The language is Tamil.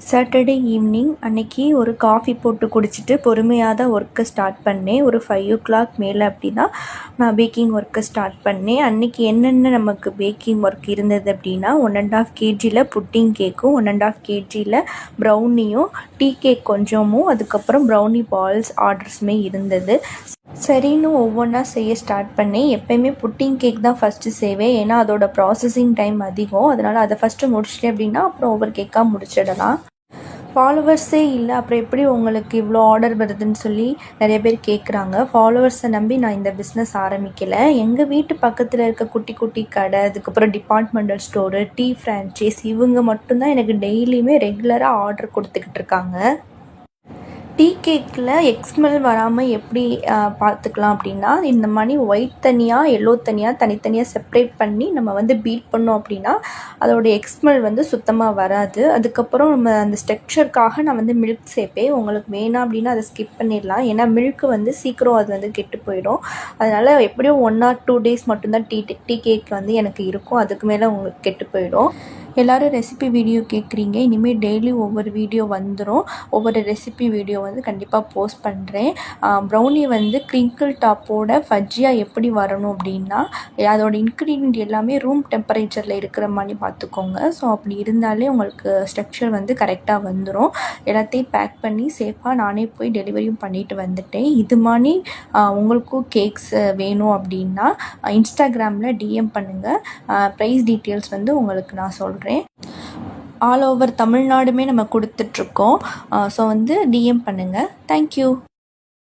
சாட்டர்டே ஈவினிங் அன்றைக்கி ஒரு காஃபி போட்டு குடிச்சிட்டு பொறுமையாக தான் ஒர்க்கை ஸ்டார்ட் பண்ணேன். ஒரு 5 o'clock மேலே அப்படி தான் நான் பேக்கிங் ஒர்க்கை ஸ்டார்ட் பண்ணேன். அன்றைக்கி என்னென்ன நமக்கு பேக்கிங் ஒர்க் இருந்தது அப்படின்னா 1.5 kgயில் புட்டிங் கேக்கும், 1.5 kgயில் ப்ரௌனியும், டீ கேக் கொஞ்சமும், அதுக்கப்புறம் ப்ரௌனி பால்ஸ் ஆர்டர்ஸுமே இருந்தது. சரின்னு ஒவ்வொன்றா செய்ய ஸ்டார்ட் பண்ணேன். எப்போயுமே புட்டிங் கேக் தான் ஃபஸ்ட்டு செய்வேன். ஏன்னா அதோட ப்ராசஸிங் டைம் அதிகம். அதனால் அதை ஃபஸ்ட்டு முடிச்சிட்டேன் அப்படின்னா அப்புறம் ஒவ்வொரு கேக்காக முடிச்சிடலாம். ஃபாலோவர்ஸே இல்லை, அப்புறம் எப்படி உங்களுக்கு இவ்வளோ ஆர்டர் வருதுன்னு சொல்லி நிறைய பேர் கேட்குறாங்க. ஃபாலோவர்ஸை நம்பி நான் இந்த பிஸ்னஸ் ஆரம்பிக்கலை. எங்கள் வீட்டு பக்கத்தில் இருக்க குட்டி குட்டி கடை, அதுக்கப்புறம் டிபார்ட்மெண்டல் ஸ்டோரு, டீ ஃப்ரான்ச்சைஸ், இவங்க மட்டும்தான் எனக்கு டெய்லியுமே ரெகுலராக ஆர்டர் கொடுத்துக்கிட்டு இருக்காங்க. டீ கேக்கில் எக்ஸ்மெல் வராமல் எப்படி பார்த்துக்கலாம் அப்படின்னா, இந்த மாதிரி ஒயிட் தனியாக எல்லோ தனித்தனியாக செப்ரேட் பண்ணி நம்ம பீட் பண்ணோம் அப்படின்னா அதோடைய எக்ஸ்மெல் சுத்தமாக வராது. அதுக்கப்புறம் நம்ம அந்த ஸ்ட்ரக்சருக்காக நான் மில்க் சேர்ப்பேன். உங்களுக்கு வேணாம் அப்படின்னா அதை ஸ்கிப் பண்ணிடலாம். ஏன்னா மில்க்கு சீக்கிரம் அது கெட்டு போயிடும். அதனால் எப்படியும் 1 or 2 days மட்டும்தான் டீ கேக் எனக்கு இருக்கும். அதுக்கு மேலே உங்களுக்கு கெட்டு போயிடும். எல்லோரும் ரெசிபி வீடியோ கேட்குறீங்க. இனிமேல் டெய்லி ஒவ்வொரு வீடியோ வந்துடும். ஒவ்வொரு ரெசிபி வீடியோ கண்டிப்பாக போஸ்ட் பண்ணுறேன். ப்ரௌனி க்ரிங்கிள் டாப்போட ஃபஜ்ஜியாக எப்படி வரணும் அப்படின்னா, அதோட இன்க்ரீடியன்ட் எல்லாமே ரூம் டெம்பரேச்சரில் இருக்கிற மாதிரி பார்த்துக்கோங்க. ஸோ அப்படி இருந்தாலே உங்களுக்கு ஸ்ட்ரக்சர் கரெக்டாக வந்துடும். எல்லாத்தையும் பேக் பண்ணி சேஃபாக நானே போய் டெலிவரியும் பண்ணிட்டு வந்துட்டேன். இது மாதிரி உங்களுக்கும் கேக்ஸ் வேணும் அப்படின்னா இன்ஸ்டாகிராமில் டிஎம் பண்ணுங்கள். ப்ரைஸ் டீட்டெயில்ஸ் உங்களுக்கு நான் சொல்கிறேன். ஆல் ஓவர் தமிழ்நாடுமே நம்ம கொடுத்துட்ருக்கோம். ஸோ டிஎம் பண்ணுங்கள். தேங்க்யூ.